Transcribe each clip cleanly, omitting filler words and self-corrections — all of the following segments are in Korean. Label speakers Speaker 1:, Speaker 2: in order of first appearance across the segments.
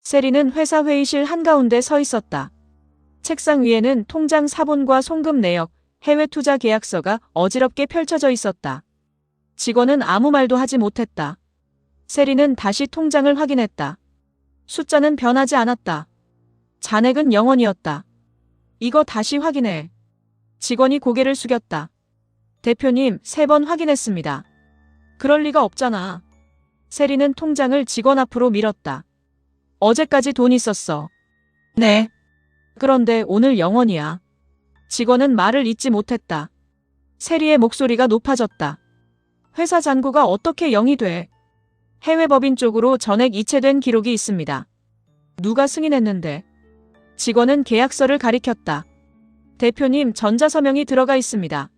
Speaker 1: 세리는 회사 회의실 한가운데 서 있었다. 책상 위에는 통장 사본과 송금 내역, 해외 투자 계약서가 어지럽게 펼쳐져 있었다. 직원은 아무 말도 하지 못했다. 세리는 다시 통장을 확인했다. 숫자는 변하지 않았다. 잔액은 0원이었다. 이거 다시 확인해. 직원이 고개를 숙였다. 대표님, 3번 확인했습니다. 그럴 리가 없잖아. 세리는 통장을 직원 앞으로 밀었다. 어제까지 돈 있었어. 네. 그런데 오늘 0원이야. 직원은 말을 잇지 못했다. 세리의 목소리가 높아졌다. 회사 잔고가 어떻게 0이 돼? 해외 법인 쪽으로 전액 이체된 기록이 있습니다. 누가 승인했는데? 직원은 계약서를 가리켰다. 대표님, 전자서명이 들어가 있습니다.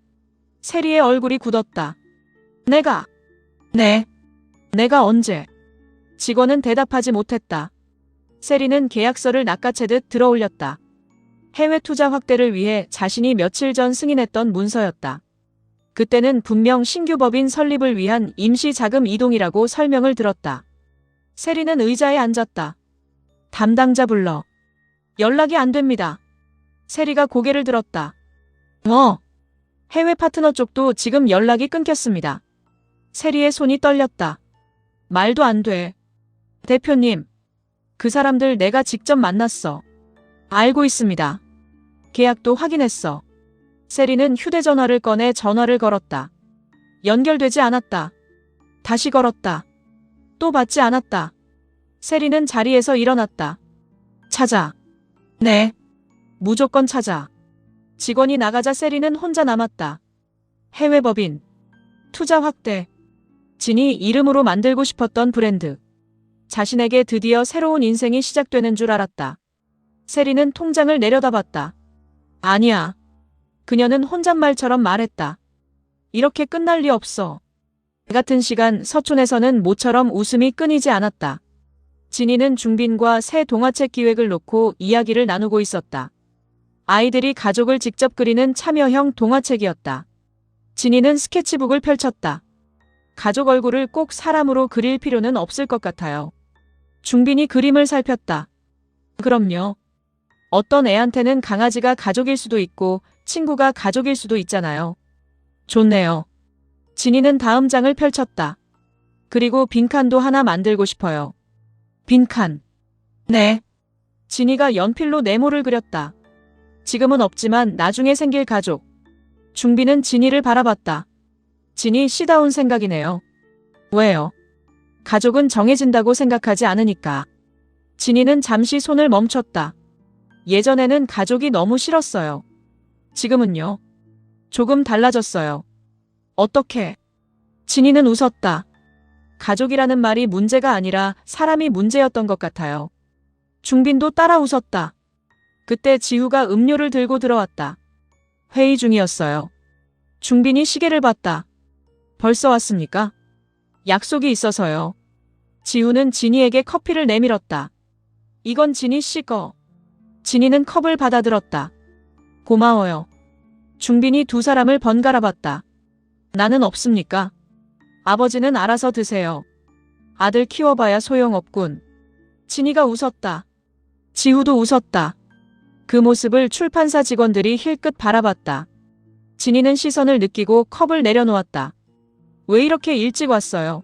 Speaker 1: 세리의 얼굴이 굳었다. 내가? 네. 내가 언제? 직원은 대답하지 못했다. 세리는 계약서를 낚아채듯 들어올렸다. 해외 투자 확대를 위해 자신이 며칠 전 승인했던 문서였다. 그때는 분명 신규 법인 설립을 위한 임시 자금 이동이라고 설명을 들었다. 세리는 의자에 앉았다. 담당자 불러. 연락이 안 됩니다. 세리가 고개를 들었다. 해외 파트너 쪽도 지금 연락이 끊겼습니다. 세리의 손이 떨렸다. 말도 안 돼. 대표님, 그 사람들 내가 직접 만났어. 알고 있습니다. 계약도 확인했어. 세리는 휴대전화를 꺼내 전화를 걸었다. 연결되지 않았다. 다시 걸었다. 또 받지 않았다. 세리는 자리에서 일어났다. 찾아. 네. 무조건 찾아. 직원이 나가자 세리는 혼자 남았다. 해외 법인. 투자 확대. 진이 이름으로 만들고 싶었던 브랜드. 자신에게 드디어 새로운 인생이 시작되는 줄 알았다. 세리는 통장을 내려다봤다. 아니야. 그녀는 혼잣말처럼 말했다. 이렇게 끝날 리 없어. 같은 시간 서촌에서는 모처럼 웃음이 끊이지 않았다. 진이는 중빈과 새 동화책 기획을 놓고 이야기를 나누고 있었다. 아이들이 가족을 직접 그리는 참여형 동화책이었다. 진이는 스케치북을 펼쳤다. 가족 얼굴을 꼭 사람으로 그릴 필요는 없을 것 같아요. 중빈이 그림을 살폈다. 그럼요. 어떤 애한테는 강아지가 가족일 수도 있고 친구가 가족일 수도 있잖아요. 좋네요. 진이는 다음 장을 펼쳤다. 그리고 빈칸도 하나 만들고 싶어요. 빈칸. 네. 진이가 연필로 네모를 그렸다. 지금은 없지만 나중에 생길 가족. 중빈은 진이를 바라봤다. 진이 씨다운 생각이네요. 왜요? 가족은 정해진다고 생각하지 않으니까. 진이는 잠시 손을 멈췄다. 예전에는 가족이 너무 싫었어요. 지금은요? 조금 달라졌어요. 어떻게? 진이는 웃었다. 가족이라는 말이 문제가 아니라 사람이 문제였던 것 같아요. 중빈도 따라 웃었다. 그때 지우가 음료를 들고 들어왔다. 회의 중이었어요. 중빈이 시계를 봤다. 벌써 왔습니까? 약속이 있어서요. 지우는 진이에게 커피를 내밀었다. 이건 진이 씨 거. 진이는 컵을 받아들었다. 고마워요. 중빈이 두 사람을 번갈아 봤다. 나는 없습니까? 아버지는 알아서 드세요. 아들 키워봐야 소용없군. 진이가 웃었다. 지우도 웃었다. 그 모습을 출판사 직원들이 힐끗 바라봤다. 진이는 시선을 느끼고 컵을 내려놓았다. 왜 이렇게 일찍 왔어요?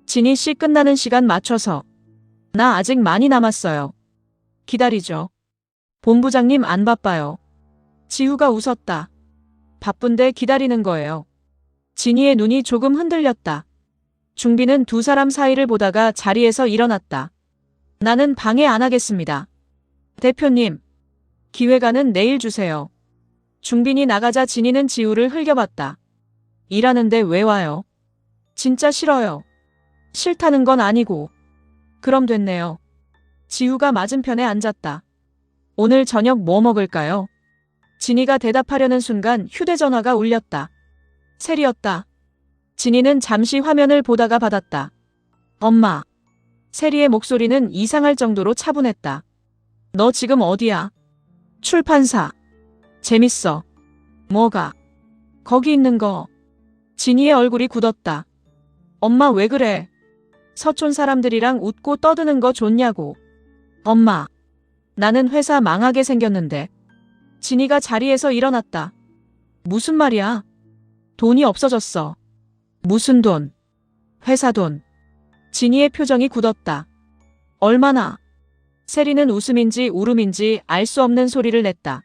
Speaker 1: 진이 씨 끝나는 시간 맞춰서. 나 아직 많이 남았어요. 기다리죠. 본부장님 안 바빠요. 지우가 웃었다. 바쁜데 기다리는 거예요. 진이의 눈이 조금 흔들렸다. 중빈은 두 사람 사이를 보다가 자리에서 일어났다. 나는 방해 안 하겠습니다. 대표님, 기획안은 내일 주세요. 중빈이 나가자 진이는 지우를 흘겨봤다. 일하는데 왜 와요? 진짜 싫어요. 싫다는 건 아니고. 그럼 됐네요. 지우가 맞은편에 앉았다. 오늘 저녁 뭐 먹을까요? 진이가 대답하려는 순간 휴대전화가 울렸다. 세리였다. 진이는 잠시 화면을 보다가 받았다. 엄마. 세리의 목소리는 이상할 정도로 차분했다. 너 지금 어디야? 출판사. 재밌어. 뭐가? 거기 있는 거. 진이의 얼굴이 굳었다. 엄마 왜 그래? 서촌 사람들이랑 웃고 떠드는 거 좋냐고. 엄마, 나는 회사 망하게 생겼는데. 진이가 자리에서 일어났다. 무슨 말이야? 돈이 없어졌어. 무슨 돈? 회사 돈. 진이의 표정이 굳었다. 얼마나? 세리는 웃음인지 울음인지 알 수 없는 소리를 냈다.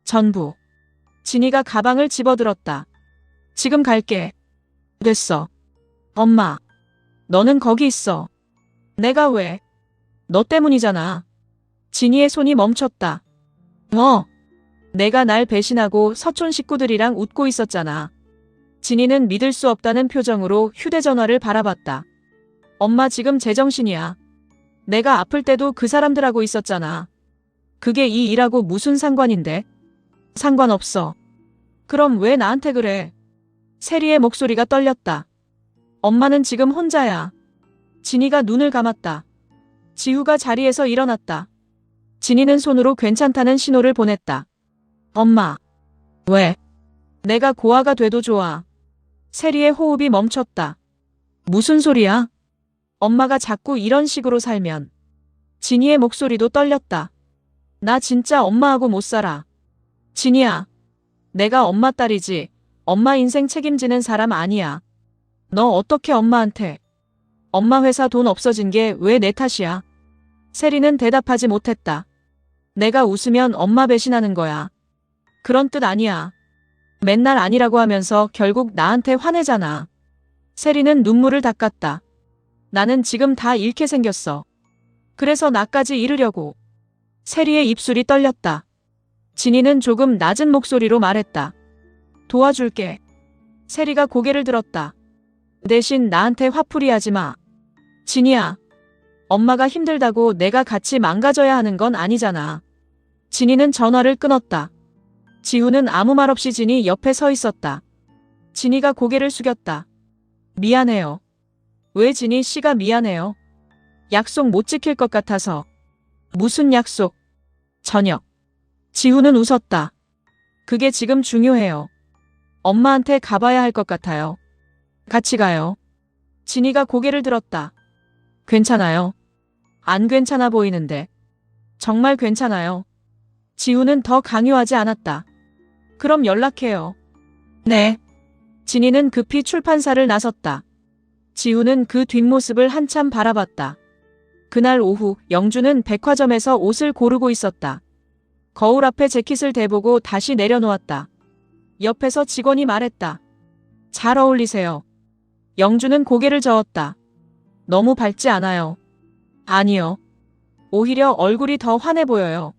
Speaker 1: 전부. 진이가 가방을 집어들었다. 지금 갈게. 됐어. 엄마, 너는 거기 있어. 내가 왜? 너 때문이잖아. 진이의 손이 멈췄다. 내가 날 배신하고 서촌 식구들이랑 웃고 있었잖아. 진이는 믿을 수 없다는 표정으로 휴대전화를 바라봤다. 엄마 지금 제정신이야. 내가 아플 때도 그 사람들하고 있었잖아. 그게 이 일하고 무슨 상관인데? 상관없어. 그럼 왜 나한테 그래? 세리의 목소리가 떨렸다. 엄마는 지금 혼자야. 진이가 눈을 감았다. 지우가 자리에서 일어났다. 진이는 손으로 괜찮다는 신호를 보냈다. 엄마. 왜? 내가 고아가 돼도 좋아. 세리의 호흡이 멈췄다. 무슨 소리야? 엄마가 자꾸 이런 식으로 살면. 진이의 목소리도 떨렸다. 나 진짜 엄마하고 못 살아. 진이야. 내가 엄마 딸이지. 엄마 인생 책임지는 사람 아니야. 너 어떻게 엄마한테. 엄마 회사 돈 없어진 게 왜 내 탓이야? 세리는 대답하지 못했다. 내가 웃으면 엄마 배신하는 거야. 그런 뜻 아니야. 맨날 아니라고 하면서 결국 나한테 화내잖아. 세리는 눈물을 닦았다. 나는 지금 다 잃게 생겼어. 그래서 나까지 잃으려고. 세리의 입술이 떨렸다. 진이는 조금 낮은 목소리로 말했다. 도와줄게. 세리가 고개를 들었다. 대신 나한테 화풀이 하지 마. 진이야. 엄마가 힘들다고 내가 같이 망가져야 하는 건 아니잖아. 진이는 전화를 끊었다. 지우는 아무 말 없이 진이 옆에 서 있었다. 진이가 고개를 숙였다. 미안해요. 왜 진이 씨가 미안해요? 약속 못 지킬 것 같아서. 무슨 약속? 저녁. 지우는 웃었다. 그게 지금 중요해요. 엄마한테 가봐야 할 것 같아요. 같이 가요. 진이가 고개를 들었다. 괜찮아요. 안 괜찮아 보이는데. 정말 괜찮아요. 지우는 더 강요하지 않았다. 그럼 연락해요. 네. 진이는 급히 출판사를 나섰다. 지우는 그 뒷모습을 한참 바라봤다. 그날 오후 영주는 백화점에서 옷을 고르고 있었다. 거울 앞에 재킷을 대보고 다시 내려놓았다. 옆에서 직원이 말했다. 잘 어울리세요. 영주는 고개를 저었다. 너무 밝지 않아요. 아니요. 오히려 얼굴이 더 환해 보여요.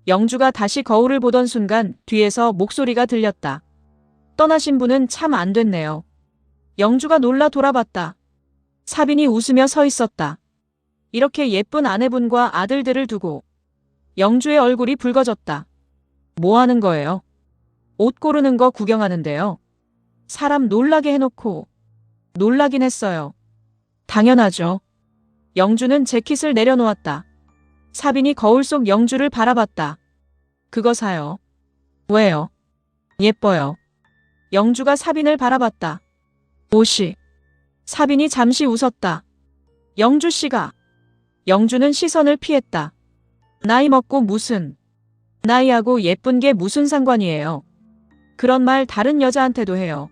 Speaker 1: 영주가 다시 거울을 보던 순간 뒤에서 목소리가 들렸다. 떠나신 분은 참 안 됐네요. 영주가 놀라 돌아봤다. 사빈이 웃으며 서 있었다. 이렇게 예쁜 아내분과 아들들을 두고. 영주의 얼굴이 붉어졌다. 뭐 하는 거예요? 옷 고르는 거 구경하는데요. 사람 놀라게 해놓고. 놀라긴 했어요. 당연하죠. 영주는 재킷을 내려놓았다. 사빈이 거울 속 영주를 바라봤다. 그거 사요. 왜요? 예뻐요. 영주가 사빈을 바라봤다. 옷이. 사빈이 잠시 웃었다. 영주 씨가. 영주는 시선을 피했다. 나이 먹고 무슨. 나이하고 예쁜 게 무슨 상관이에요. 그런 말 다른 여자한테도 해요.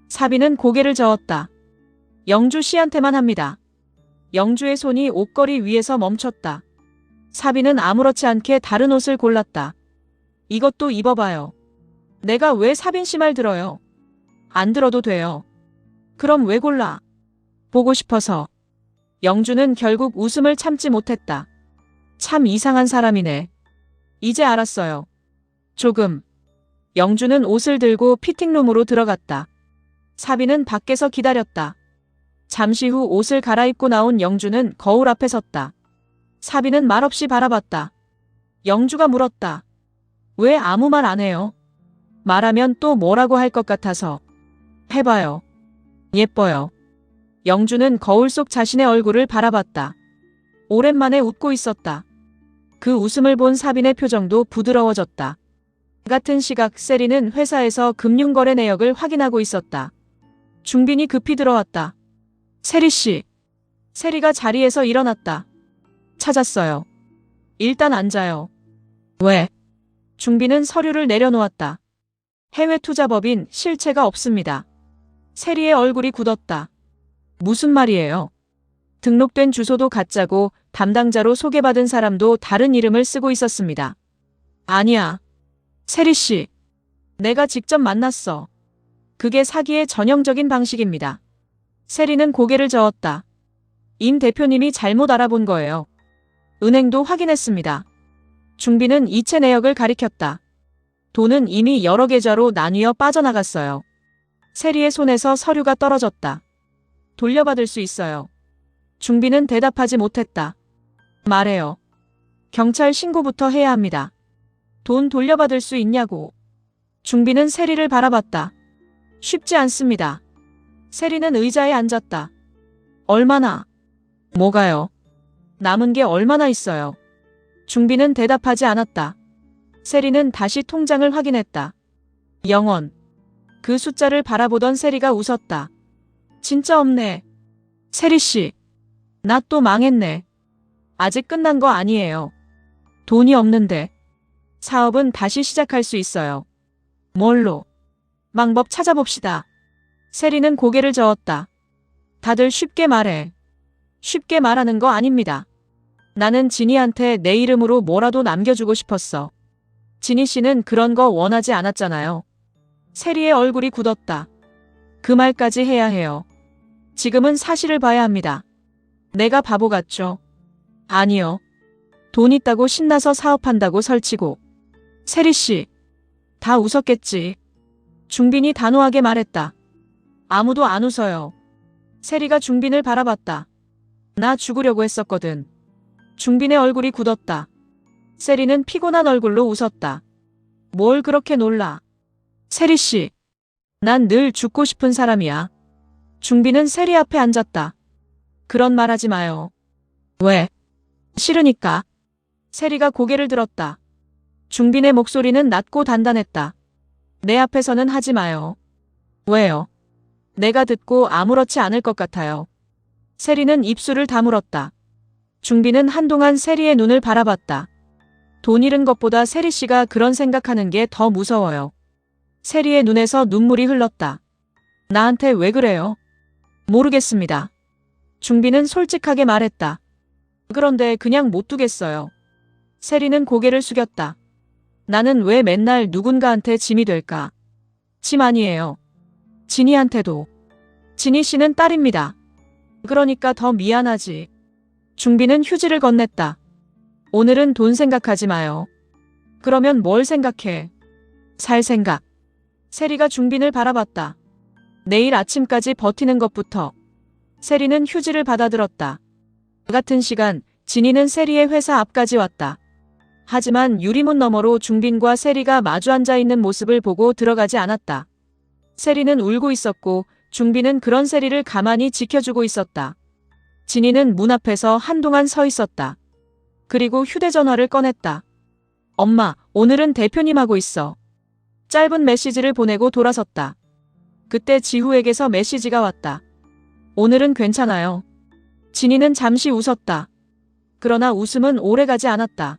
Speaker 1: 사빈은 고개를 저었다. 영주 씨한테만 합니다. 영주의 손이 옷걸이 위에서 멈췄다. 사빈은 아무렇지 않게 다른 옷을 골랐다. 이것도 입어봐요. 내가 왜 사빈 씨 말 들어요? 안 들어도 돼요. 그럼 왜 골라? 보고 싶어서. 영주는 결국 웃음을 참지 못했다. 참 이상한 사람이네. 이제 알았어요. 조금. 영주는 옷을 들고 피팅룸으로 들어갔다. 사빈은 밖에서 기다렸다. 잠시 후 옷을 갈아입고 나온 영주는 거울 앞에 섰다. 사빈은 말없이 바라봤다. 영주가 물었다. 왜 아무 말 안 해요? 말하면 또 뭐라고 할 것 같아서. 해봐요. 예뻐요. 영주는 거울 속 자신의 얼굴을 바라봤다. 오랜만에 웃고 있었다. 그 웃음을 본 사빈의 표정도 부드러워졌다. 같은 시각 세리는 회사에서 금융거래 내역을 확인하고 있었다. 중빈이 급히 들어왔다. 세리 씨. 세리가 자리에서 일어났다. 찾았어요. 일단 앉아요. 왜? 중빈은 서류를 내려놓았다. 해외 투자법인 실체가 없습니다. 세리의 얼굴이 굳었다. 무슨 말이에요? 등록된 주소도 가짜고 담당자로 소개받은 사람도 다른 이름을 쓰고 있었습니다. 아니야. 세리 씨. 내가 직접 만났어. 그게 사기의 전형적인 방식입니다. 세리는 고개를 저었다. 임 대표님이 잘못 알아본 거예요. 은행도 확인했습니다. 중빈은 이체 내역을 가리켰다. 돈은 이미 여러 계좌로 나뉘어 빠져나갔어요. 세리의 손에서 서류가 떨어졌다. 돌려받을 수 있어요. 중빈은 대답하지 못했다. 말해요. 경찰 신고부터 해야 합니다. 돈 돌려받을 수 있냐고. 중빈은 세리를 바라봤다. 쉽지 않습니다. 세리는 의자에 앉았다. 얼마나? 뭐가요? 남은 게 얼마나 있어요? 중빈은 대답하지 않았다. 세리는 다시 통장을 확인했다. 0원. 그 숫자를 바라보던 세리가 웃었다. 진짜 없네. 세리 씨. 나 또 망했네. 아직 끝난 거 아니에요. 돈이 없는데. 사업은 다시 시작할 수 있어요. 뭘로? 방법 찾아봅시다. 세리는 고개를 저었다. 다들 쉽게 말해. 쉽게 말하는 거 아닙니다. 나는 진이한테 내 이름으로 뭐라도 남겨주고 싶었어. 진이 씨는 그런 거 원하지 않았잖아요. 세리의 얼굴이 굳었다. 그 말까지 해야 해요. 지금은 사실을 봐야 합니다. 내가 바보 같죠? 아니요. 돈 있다고 신나서 사업한다고 설치고. 세리 씨. 다 웃었겠지. 중빈이 단호하게 말했다. 아무도 안 웃어요. 세리가 중빈을 바라봤다. 나 죽으려고 했었거든. 중빈의 얼굴이 굳었다. 세리는 피곤한 얼굴로 웃었다. 뭘 그렇게 놀라. 세리 씨. 난 늘 죽고 싶은 사람이야. 중빈은 세리 앞에 앉았다. 그런 말 하지 마요. 왜? 싫으니까. 세리가 고개를 들었다. 중빈의 목소리는 낮고 단단했다. 내 앞에서는 하지 마요. 왜요? 내가 듣고 아무렇지 않을 것 같아요. 세리는 입술을 다물었다. 중빈은 한동안 세리의 눈을 바라봤다. 돈 잃은 것보다 세리 씨가 그런 생각하는 게 더 무서워요. 세리의 눈에서 눈물이 흘렀다. 나한테 왜 그래요? 모르겠습니다. 중빈은 솔직하게 말했다. 그런데 그냥 못 두겠어요. 세리는 고개를 숙였다. 나는 왜 맨날 누군가한테 짐이 될까? 짐 아니에요. 진이한테도. 진이 씨는 딸입니다. 그러니까 더 미안하지. 중빈은 휴지를 건넸다. 오늘은 돈 생각하지 마요. 그러면 뭘 생각해? 살 생각. 세리가 중빈을 바라봤다. 내일 아침까지 버티는 것부터. 세리는 휴지를 받아들었다. 같은 시간 진이는 세리의 회사 앞까지 왔다. 하지만 유리문 너머로 중빈과 세리가 마주 앉아 있는 모습을 보고 들어가지 않았다. 세리는 울고 있었고 중빈은 그런 세리를 가만히 지켜주고 있었다. 진이는 문 앞에서 한동안 서 있었다. 그리고 휴대전화를 꺼냈다. 엄마, 오늘은 대표님하고 있어. 짧은 메시지를 보내고 돌아섰다. 그때 지후에게서 메시지가 왔다. 오늘은 괜찮아요. 진이는 잠시 웃었다. 그러나 웃음은 오래가지 않았다.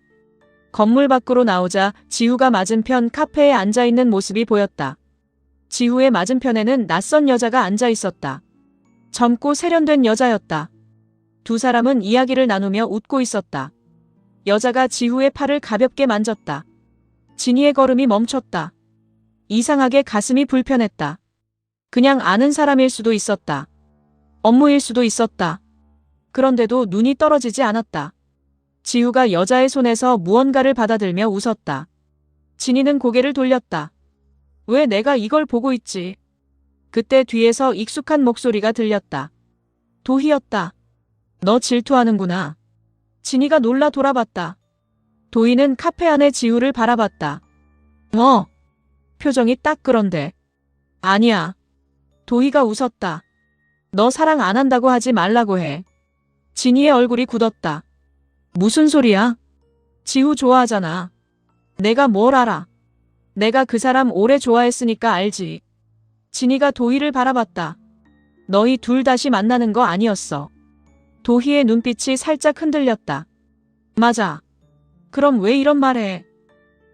Speaker 1: 건물 밖으로 나오자 지후가 맞은편 카페에 앉아있는 모습이 보였다. 지후의 맞은편에는 낯선 여자가 앉아 있었다. 젊고 세련된 여자였다. 두 사람은 이야기를 나누며 웃고 있었다. 여자가 지후의 팔을 가볍게 만졌다. 진이의 걸음이 멈췄다. 이상하게 가슴이 불편했다. 그냥 아는 사람일 수도 있었다. 업무일 수도 있었다. 그런데도 눈이 떨어지지 않았다. 지후가 여자의 손에서 무언가를 받아들며 웃었다. 진이는 고개를 돌렸다. 왜 내가 이걸 보고 있지? 그때 뒤에서 익숙한 목소리가 들렸다. 도희였다. 너 질투하는구나. 진이가 놀라 돌아봤다. 도희는 카페 안에 지후를 바라봤다. 표정이 딱 그런데. 아니야. 도희가 웃었다. 너 사랑 안 한다고 하지 말라고 해. 진이의 얼굴이 굳었다. 무슨 소리야? 지후 좋아하잖아. 내가 뭘 알아? 내가 그 사람 오래 좋아했으니까 알지. 진이가 도희를 바라봤다. 너희 둘 다시 만나는 거 아니었어. 도희의 눈빛이 살짝 흔들렸다. 맞아. 그럼 왜 이런 말해?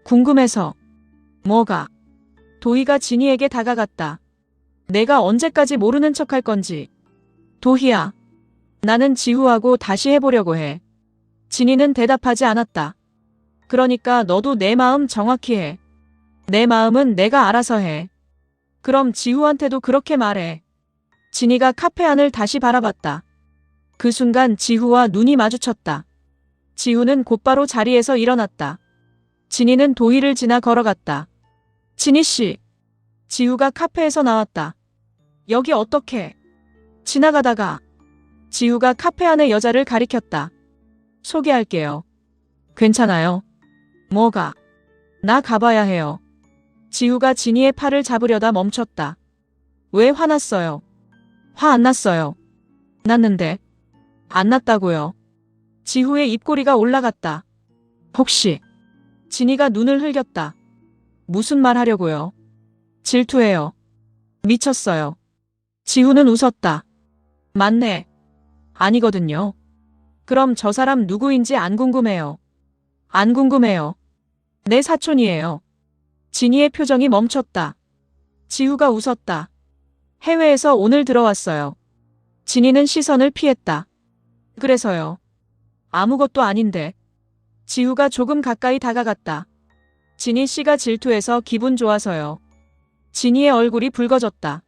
Speaker 1: 궁금해서. 뭐가? 도희가 진이에게 다가갔다. 내가 언제까지 모르는 척할 건지. 도희야. 나는 지후하고 다시 해보려고 해. 진이는 대답하지 않았다. 그러니까 너도 내 마음 정확히 해. 내 마음은 내가 알아서 해. 그럼 지후한테도 그렇게 말해. 진이가 카페 안을 다시 바라봤다. 그 순간 지후와 눈이 마주쳤다. 지후는 곧바로 자리에서 일어났다. 진이는 도희를 지나 걸어갔다. 진희 씨. 지후가 카페에서 나왔다. 여기 어떻게? 지나가다가. 지후가 카페 안의 여자를 가리켰다. 소개할게요. 괜찮아요. 뭐가? 나 가봐야 해요. 지후가 진이의 팔을 잡으려다 멈췄다. 왜 화났어요? 화 안 났어요. 났는데. 안 났다고요. 지후의 입꼬리가 올라갔다. 혹시. 진이가 눈을 흘겼다. 무슨 말 하려고요? 질투해요. 미쳤어요. 지후는 웃었다. 맞네. 아니거든요. 그럼 저 사람 누구인지 안 궁금해요. 안 궁금해요. 내 사촌이에요. 진이의 표정이 멈췄다. 지후가 웃었다. 해외에서 오늘 들어왔어요. 진이는 시선을 피했다. 그래서요. 아무것도 아닌데. 지후가 조금 가까이 다가갔다. 진희 씨가 질투해서 기분 좋아서요. 진이의 얼굴이 붉어졌다.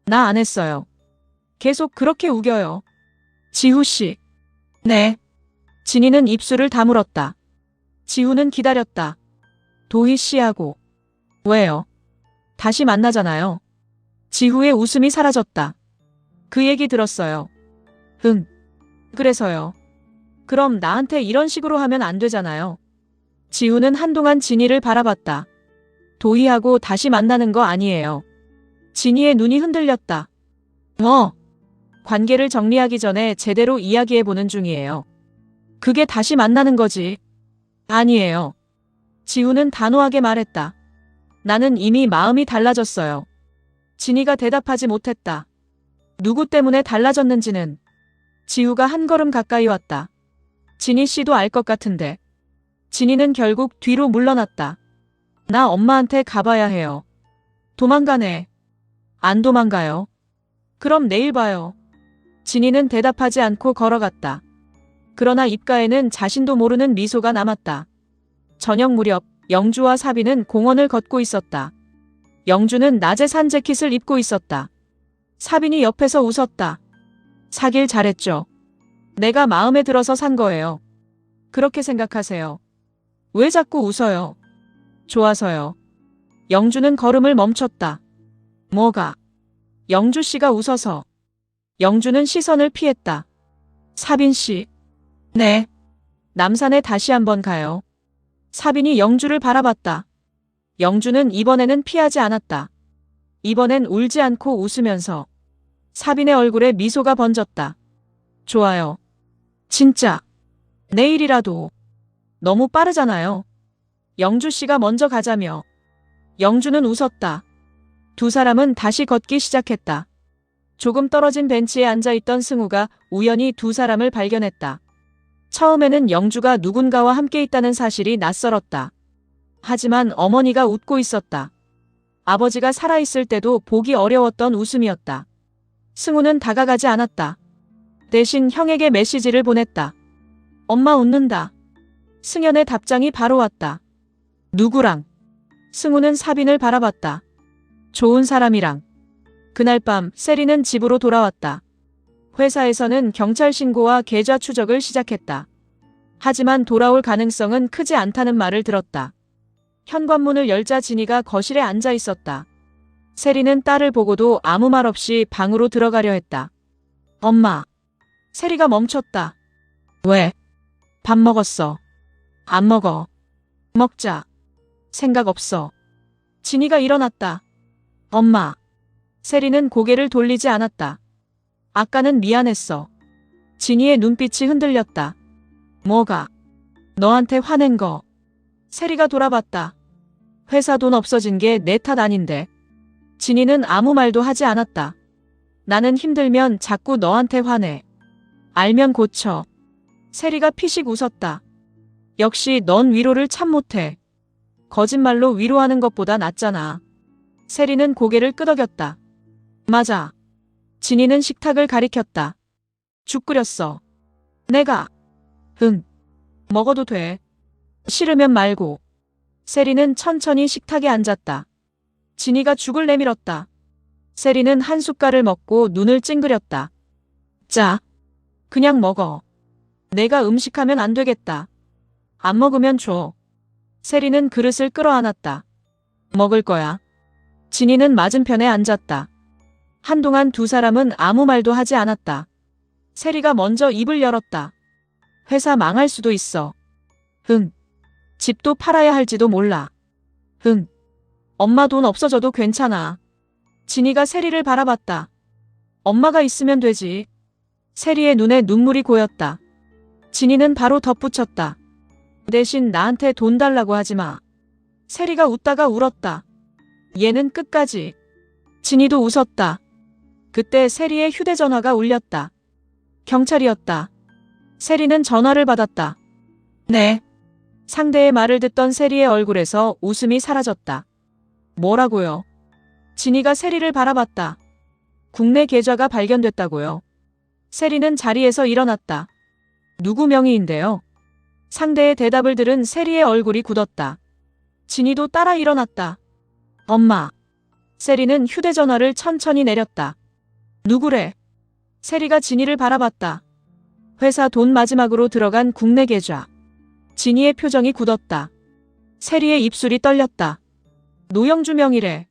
Speaker 1: 나 안 했어요. 계속 그렇게 우겨요. 지후 씨. 네. 진이는 입술을 다물었다. 지후는 기다렸다. 도희 씨하고. 왜요? 다시 만나잖아요. 지후의 웃음이 사라졌다. 그 얘기 들었어요. 응. 그래서요. 그럼 나한테 이런 식으로 하면 안 되잖아요. 지후는 한동안 진이를 바라봤다. 도희하고 다시 만나는 거 아니에요. 진이의 눈이 흔들렸다. 관계를 정리하기 전에 제대로 이야기해보는 중이에요. 그게 다시 만나는 거지. 아니에요. 지후는 단호하게 말했다. 나는 이미 마음이 달라졌어요. 진이가 대답하지 못했다. 누구 때문에 달라졌는지는. 지후가 한 걸음 가까이 왔다. 진희 씨도 알 것 같은데. 진이는 결국 뒤로 물러났다. 나 엄마한테 가봐야 해요. 도망가네. 안 도망가요. 그럼 내일 봐요. 진이는 대답하지 않고 걸어갔다. 그러나 입가에는 자신도 모르는 미소가 남았다. 저녁 무렵 영주와 사비는 공원을 걷고 있었다. 영주는 낮에 산 재킷을 입고 있었다. 사빈이 옆에서 웃었다. 사길 잘했죠. 내가 마음에 들어서 산 거예요. 그렇게 생각하세요. 왜 자꾸 웃어요? 좋아서요. 영주는 걸음을 멈췄다. 뭐가? 영주 씨가 웃어서. 영주는 시선을 피했다. 사빈 씨. 네. 남산에 다시 한번 가요. 사빈이 영주를 바라봤다. 영주는 이번에는 피하지 않았다. 이번엔 울지 않고 웃으면서. 사빈의 얼굴에 미소가 번졌다. 좋아요. 진짜. 내일이라도. 너무 빠르잖아요. 영주 씨가 먼저 가자며. 영주는 웃었다. 두 사람은 다시 걷기 시작했다. 조금 떨어진 벤치에 앉아있던 승우가 우연히 두 사람을 발견했다. 처음에는 영주가 누군가와 함께 있다는 사실이 낯설었다. 하지만 어머니가 웃고 있었다. 아버지가 살아있을 때도 보기 어려웠던 웃음이었다. 승우는 다가가지 않았다. 대신 형에게 메시지를 보냈다. 엄마 웃는다. 승연의 답장이 바로 왔다. 누구랑? 승우는 사빈을 바라봤다. 좋은 사람이랑. 그날 밤 세리는 집으로 돌아왔다. 회사에서는 경찰 신고와 계좌 추적을 시작했다. 하지만 돌아올 가능성은 크지 않다는 말을 들었다. 현관문을 열자 진이가 거실에 앉아 있었다. 세리는 딸을 보고도 아무 말 없이 방으로 들어가려 했다. 엄마. 세리가 멈췄다. 왜? 밥 먹었어. 안 먹어. 먹자. 생각 없어. 진이가 일어났다. 엄마. 세리는 고개를 돌리지 않았다. 아까는 미안했어. 진이의 눈빛이 흔들렸다. 뭐가? 너한테 화낸 거. 세리가 돌아봤다. 회사 돈 없어진 게 내 탓 아닌데. 진이는 아무 말도 하지 않았다. 나는 힘들면 자꾸 너한테 화내. 알면 고쳐. 세리가 피식 웃었다. 역시 넌 위로를 참 못해. 거짓말로 위로하는 것보다 낫잖아. 세리는 고개를 끄덕였다. 맞아. 진이는 식탁을 가리켰다. 죽 끓였어. 내가. 응. 먹어도 돼. 싫으면 말고. 세리는 천천히 식탁에 앉았다. 진이가 죽을 내밀었다. 세리는 한 숟갈을 먹고 눈을 찡그렸다. 자. 그냥 먹어. 내가 음식하면 안 되겠다. 안 먹으면 줘. 세리는 그릇을 끌어안았다. 먹을 거야. 진이는 맞은편에 앉았다. 한동안 두 사람은 아무 말도 하지 않았다. 세리가 먼저 입을 열었다. 회사 망할 수도 있어. 흥. 집도 팔아야 할지도 몰라. 흥. 엄마 돈 없어져도 괜찮아. 진이가 세리를 바라봤다. 엄마가 있으면 되지. 세리의 눈에 눈물이 고였다. 진이는 바로 덧붙였다. 대신 나한테 돈 달라고 하지 마. 세리가 웃다가 울었다. 얘는 끝까지. 진이도 웃었다. 그때 세리의 휴대전화가 울렸다. 경찰이었다. 세리는 전화를 받았다. 네. 상대의 말을 듣던 세리의 얼굴에서 웃음이 사라졌다. 뭐라고요? 진이가 세리를 바라봤다. 국내 계좌가 발견됐다고요. 세리는 자리에서 일어났다. 누구 명의인데요? 상대의 대답을 들은 세리의 얼굴이 굳었다. 진이도 따라 일어났다. 엄마. 세리는 휴대전화를 천천히 내렸다. 누구래? 세리가 진이를 바라봤다. 회사 돈 마지막으로 들어간 국내 계좌. 진이의 표정이 굳었다. 세리의 입술이 떨렸다. 노영주 명의래.